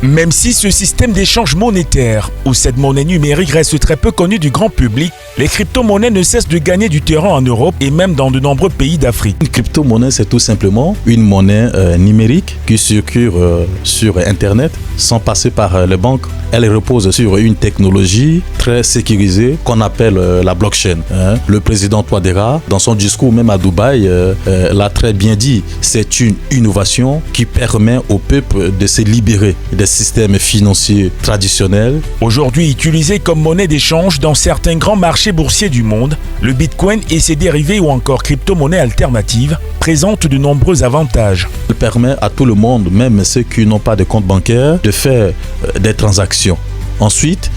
Même si ce système d'échange monétaire ou cette monnaie numérique reste très peu connu du grand public, les crypto-monnaies ne cessent de gagner du terrain en Europe et même dans de nombreux pays d'Afrique. Une crypto-monnaie, c'est tout simplement une monnaie numérique qui circule sur Internet sans passer par les banques. Elle repose sur une technologie très sécurisée qu'on appelle la blockchain. Le président Touadéra, dans son discours même à Dubaï, l'a très bien dit. C'est une innovation qui permet au peuple de se libérer des systèmes financiers traditionnels. Aujourd'hui utilisé comme monnaie d'échange dans certains grands marchés boursiers du monde, le Bitcoin et ses dérivés ou encore crypto-monnaies alternatives présentent de nombreux avantages. Elle permet à tout le monde, même ceux qui n'ont pas de compte bancaire, de faire des transactions. Ensuite,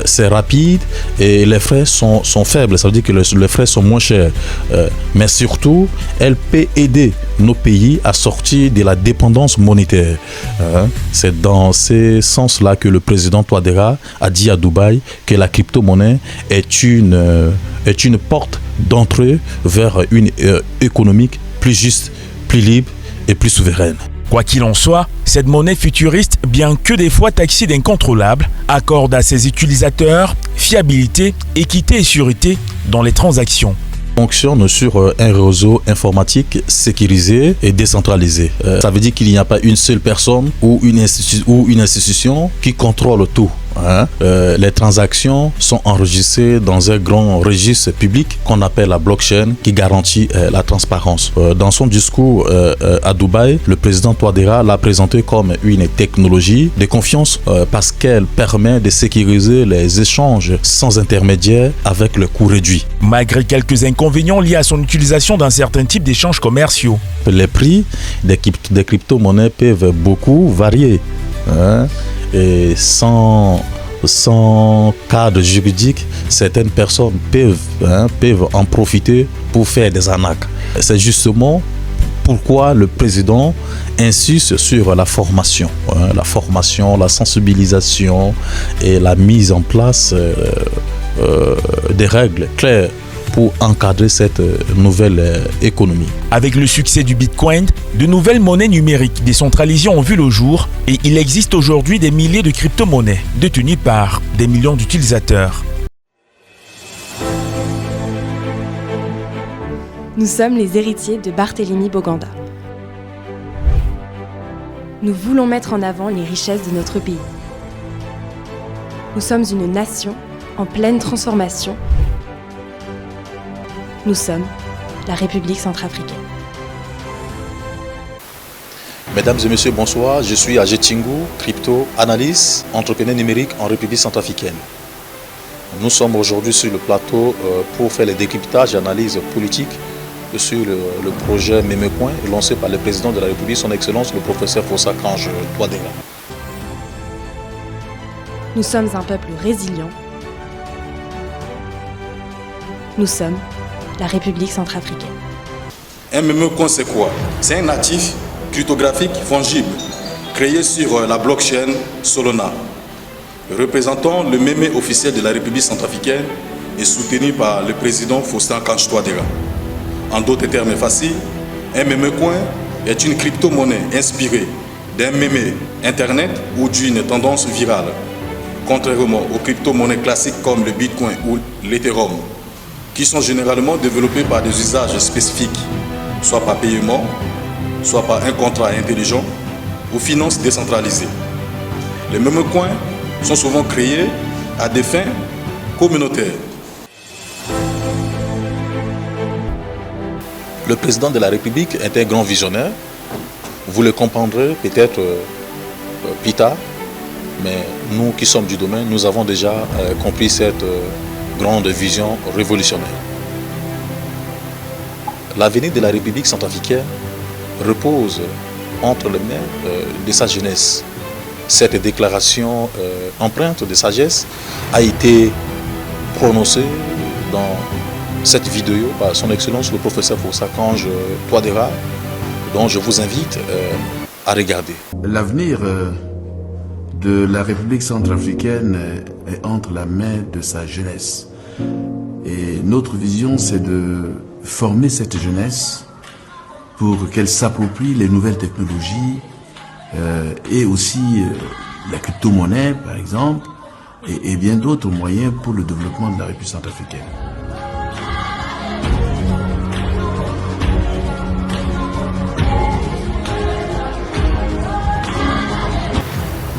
c'est rapide et les frais sont faibles, ça veut dire que les frais sont moins chers. Mais surtout, elle peut aider nos pays à sortir de la dépendance monétaire. C'est dans ce sens-là que le président Touadéra a dit à Dubaï que la crypto-monnaie est une porte d'entrée vers une économie plus juste, plus libre et plus souveraine. Quoi qu'il en soit, cette monnaie futuriste, bien que des fois taxée d'incontrôlable, accorde à ses utilisateurs fiabilité, équité et sûreté dans les transactions. Fonctionne sur un réseau informatique sécurisé et décentralisé. Ça veut dire qu'il n'y a pas une seule personne ou une institution qui contrôle tout. Les transactions sont enregistrées dans un grand registre public qu'on appelle la blockchain qui garantit la transparence. Dans son discours à Dubaï, le président Touadéra l'a présenté comme une technologie de confiance parce qu'elle permet de sécuriser les échanges sans intermédiaire avec le coût réduit. Malgré quelques inconvénients liés à son utilisation dans certains types d'échanges commerciaux. Les prix des crypto-monnaies peuvent beaucoup varier. Et sans cadre juridique, certaines personnes peuvent en profiter pour faire des arnaques. C'est justement pourquoi le président insiste sur la formation, la sensibilisation et la mise en place des règles claires pour encadrer cette nouvelle économie. Avec le succès du Bitcoin, de nouvelles monnaies numériques décentralisées ont vu le jour et il existe aujourd'hui des milliers de crypto-monnaies détenues par des millions d'utilisateurs. Nous sommes les héritiers de Barthélemy Boganda. Nous voulons mettre en avant les richesses de notre pays. Nous sommes une nation en pleine transformation. Nous sommes la République centrafricaine. Mesdames et messieurs, bonsoir. Je suis Agé Tingou, crypto-analyste, entrepreneur numérique en République centrafricaine. Nous sommes aujourd'hui sur le plateau pour faire les décryptages et analyses politiques sur le projet Mémécoin lancé par le président de la République, son Excellence, le professeur Fossa Kange Touadéra. Nous sommes un peuple résilient. Nous sommes la République centrafricaine. Un Mémécoin, c'est quoi? C'est un actif cryptographique fongible créé sur la blockchain Solana. Représentant le mémé officiel de la République centrafricaine et soutenu par le président Faustin Kange Touadéra. En d'autres termes faciles, un Mémécoin est une crypto-monnaie inspirée d'un mémé Internet ou d'une tendance virale, contrairement aux crypto-monnaies classiques comme le Bitcoin ou l'Ethereum, qui sont généralement développés par des usages spécifiques, soit par paiement, soit par un contrat intelligent ou finances décentralisées. Les Mémécoins sont souvent créés à des fins communautaires. Le président de la République est un grand visionnaire. Vous le comprendrez peut-être plus tard, mais nous qui sommes du domaine, nous avons déjà compris cette grande vision révolutionnaire. L'avenir de la République centrafricaine repose entre les mains de sa jeunesse. Cette déclaration empreinte de sagesse a été prononcée dans cette vidéo par son Excellence le professeur Fossa Kange Touadéra, dont je vous invite à regarder. L'avenir de la République centrafricaine est entre la main de sa jeunesse. Et notre vision, c'est de former cette jeunesse pour qu'elle s'approprie les nouvelles technologies et aussi la crypto-monnaie, par exemple, et bien d'autres moyens pour le développement de la République centrafricaine.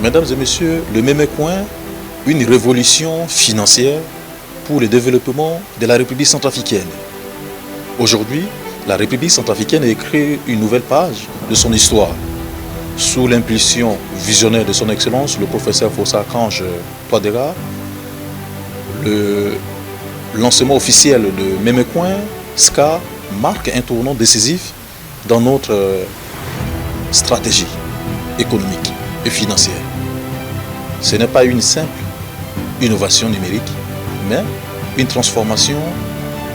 Mesdames et messieurs, le Mémécoin, une révolution financière pour le développement de la République centrafricaine. Aujourd'hui, la République centrafricaine a écrit une nouvelle page de son histoire. Sous l'impulsion visionnaire de son Excellence, le professeur Fossa Kange Touadéra, le lancement officiel de Mémécoin, SCA, marque un tournant décisif dans notre stratégie économique et financière. Ce n'est pas une simple innovation numérique, mais une transformation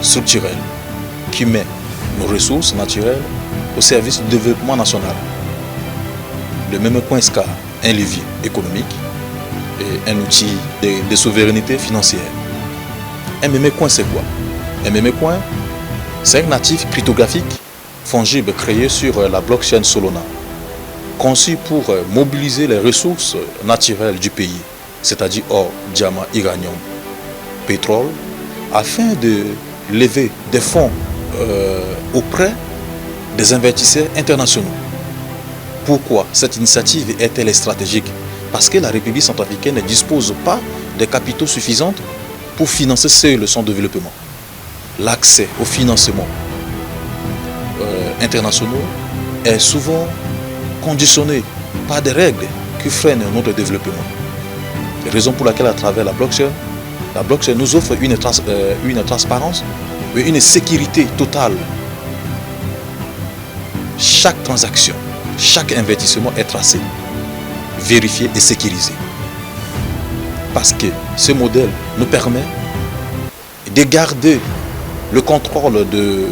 structurelle qui met nos ressources naturelles au service du développement national. Le Mémécoin SCA, un levier économique et un outil de souveraineté financière. Un Mémécoin, c'est quoi? Un Mémécoin, c'est un natif cryptographique fongible créé sur la blockchain Solana, conçu pour mobiliser les ressources naturelles du pays, c'est-à-dire or, diamant, uranium, pétrole, afin de lever des fonds auprès des investisseurs internationaux. Pourquoi cette initiative est-elle stratégique? Parce que la République centrafricaine ne dispose pas de capitaux suffisants pour financer seul son développement. L'accès au financement internationaux est souvent conditionné par des règles qui freinent notre développement. Raison pour laquelle, à travers la blockchain nous offre une transparence et une sécurité totale. Chaque transaction, chaque investissement est tracé, vérifié et sécurisé. Parce que ce modèle nous permet de garder le contrôle de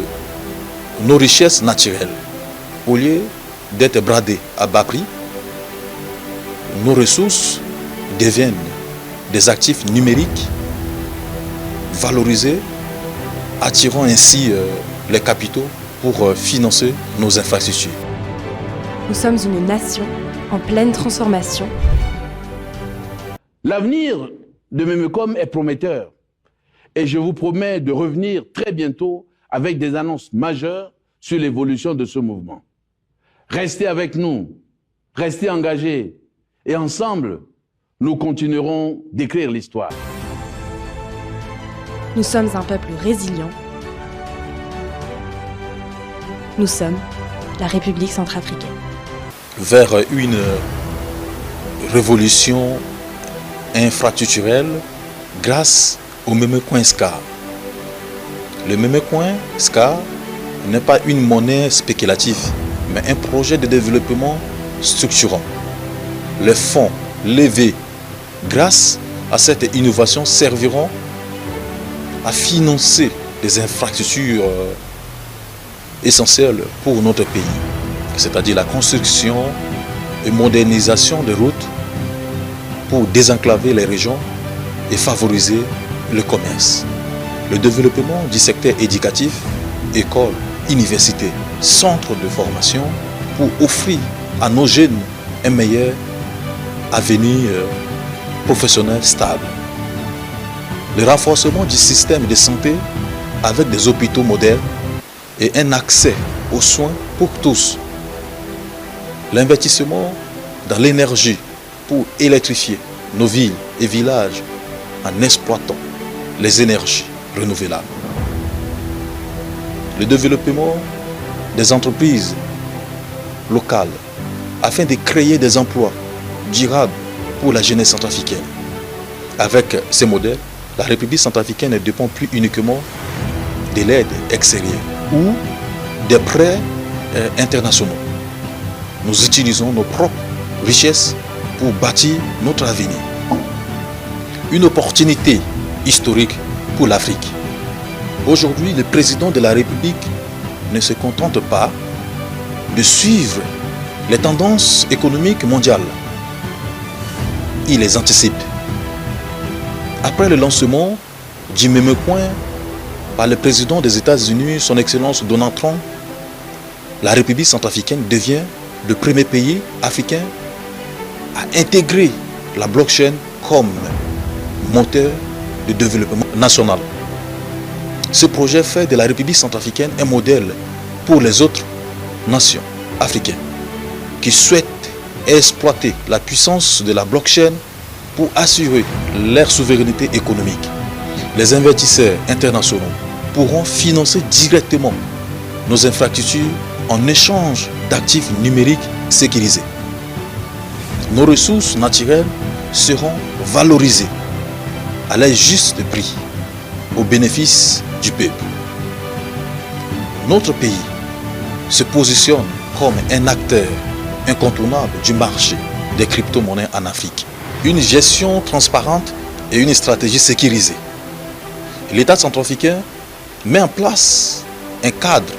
nos richesses naturelles. Au lieu d'être bradées à bas prix, nos ressources deviennent des actifs numériques valorisés, attirant ainsi les capitaux pour financer nos infrastructures. Nous sommes une nation en pleine transformation. L'avenir de Mémécom est prometteur et je vous promets de revenir très bientôt avec des annonces majeures sur l'évolution de ce mouvement. Restez avec nous, restez engagés et ensemble, nous continuerons d'écrire l'histoire. Nous sommes un peuple résilient. Nous sommes la République centrafricaine. Vers une révolution infrastructurelle grâce au Mémécoin SCA. Le Mémécoin SCA n'est pas une monnaie spéculative, mais un projet de développement structurant. Les fonds levés grâce à cette innovation serviront à financer des infrastructures essentielles pour notre pays, c'est-à-dire la construction et modernisation des routes pour désenclaver les régions et favoriser le commerce. Le développement du secteur éducatif, écoles, universités, centres de formation pour offrir à nos jeunes un meilleur avenir professionnel stable. Le renforcement du système de santé avec des hôpitaux modernes et un accès aux soins pour tous. L'investissement dans l'énergie pour électrifier nos villes et villages en exploitant les énergies renouvelables. Le développement des entreprises locales afin de créer des emplois durables pour la jeunesse centrafricaine. Avec ces modèles, la République centrafricaine ne dépend plus uniquement de l'aide extérieure ou des prêts internationaux. Nous utilisons nos propres richesses pour bâtir notre avenir. Une opportunité historique pour l'Afrique. Aujourd'hui, le président de la République ne se contente pas de suivre les tendances économiques mondiales. Il les anticipe. Après le lancement du Mémécoin par le président des États-Unis, son Excellence Donald Trump, la République centrafricaine devient le premier pays africain à intégrer la blockchain comme moteur de développement national. Ce projet fait de la République centrafricaine un modèle pour les autres nations africaines qui souhaitent exploiter la puissance de la blockchain pour assurer leur souveraineté économique. Les investisseurs internationaux pourront financer directement nos infrastructures en échange d'actifs numériques sécurisés. Nos ressources naturelles seront valorisées à leur juste prix au bénéfice du peuple. Notre pays se positionne comme un acteur incontournable du marché des crypto-monnaies en Afrique. Une gestion transparente et une stratégie sécurisée. L'État centrafricain met en place un cadre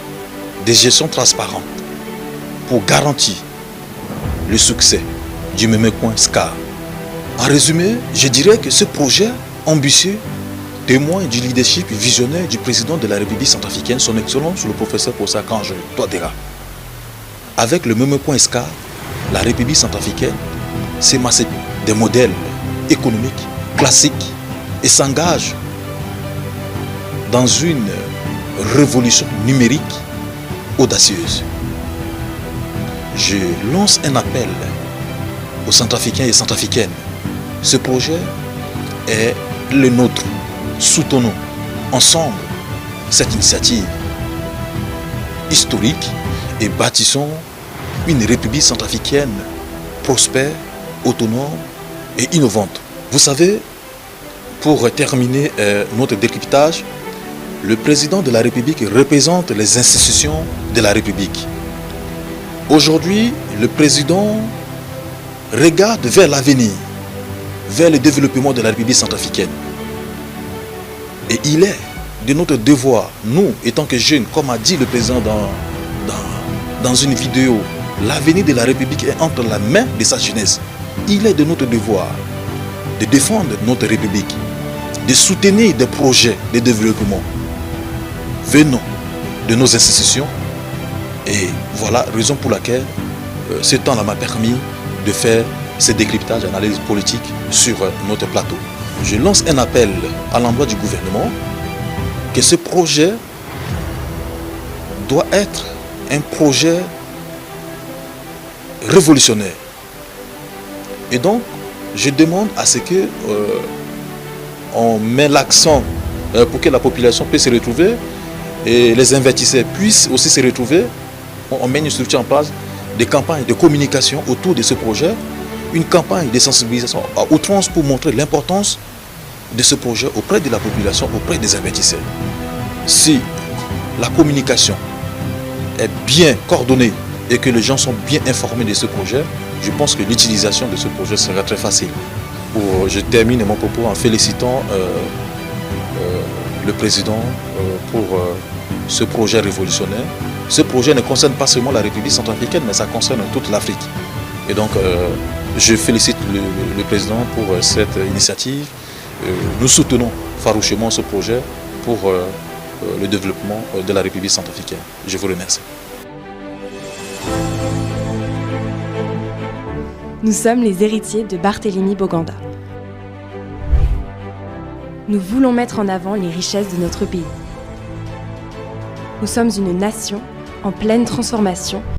de gestion transparente pour garantir le succès du Memecoin SCA. En résumé, je dirais que ce projet ambitieux témoin du leadership visionnaire du président de la République centrafricaine, son Excellence le professeur Kossa Kange Touadéra. Avec le Memecoin SCA, la République centrafricaine s'émancipe des modèles économiques classiques et s'engage dans une révolution numérique audacieuse. Je lance un appel aux Centrafricains et Centrafricaines. Ce projet est le nôtre. Soutenons ensemble cette initiative historique et bâtissons une République centrafricaine prospère, autonome et innovante. Vous savez, pour terminer notre décryptage, le président de la République représente les institutions de la République. Aujourd'hui, le président regarde vers l'avenir, vers le développement de la République centrafricaine. Et il est de notre devoir, nous, étant que jeunes, comme a dit le président dans une vidéo, l'avenir de la République est entre la main de sa jeunesse. Il est de notre devoir de défendre notre République, de soutenir des projets de développement venant de nos institutions. Et voilà la raison pour laquelle ce temps-là m'a permis de faire ce décryptage, analyse politique sur notre plateau. Je lance un appel à l'endroit du gouvernement que ce projet doit être un projet révolutionnaire. Et donc, je demande à ce que on met l'accent pour que la population puisse se retrouver et les investisseurs puissent aussi se retrouver. On met une structure en place, des campagnes de communication autour de ce projet, une campagne de sensibilisation à outrance pour montrer l'importance de ce projet auprès de la population, auprès des investisseurs. Si la communication est bien coordonnée et que les gens sont bien informés de ce projet, je pense que l'utilisation de ce projet sera très facile. Je termine mon propos en félicitant le président pour ce projet révolutionnaire. Ce projet ne concerne pas seulement la République centrafricaine, mais ça concerne toute l'Afrique. Et donc, je félicite le président pour cette initiative. Nous soutenons farouchement ce projet pour le développement de la République centrafricaine. Je vous remercie. Nous sommes les héritiers de Barthélemy Boganda. Nous voulons mettre en avant les richesses de notre pays. Nous sommes une nation en pleine transformation